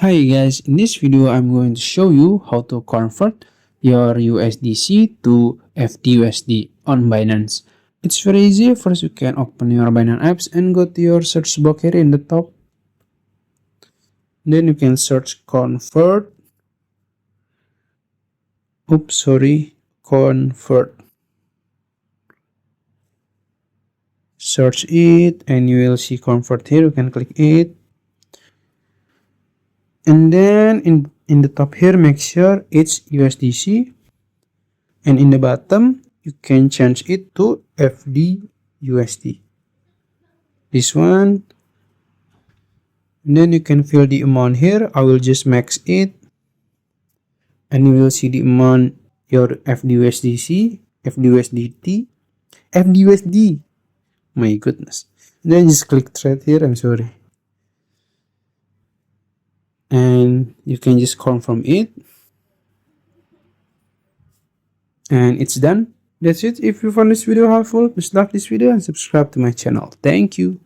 Hi guys, in this video I'm going to show you how to convert your USDC to FDUSD on Binance. It's very easy. First you can open your Binance apps and go to your search box here in the top. Then you can search convert. Convert. Search it and you will see convert here. You can click it. And then in the top here, make sure it's USDC. And in the bottom, you can change it to FDUSD. This one. And then you can fill the amount here. I will just max it. And you will see the amount your FDUSDC, FDUSDT, FDUSD. My goodness. And then just click trade here. I'm sorry. And you can just confirm it. And it's done. That's it. If you found this video helpful, please like this video and subscribe to my channel. Thank you.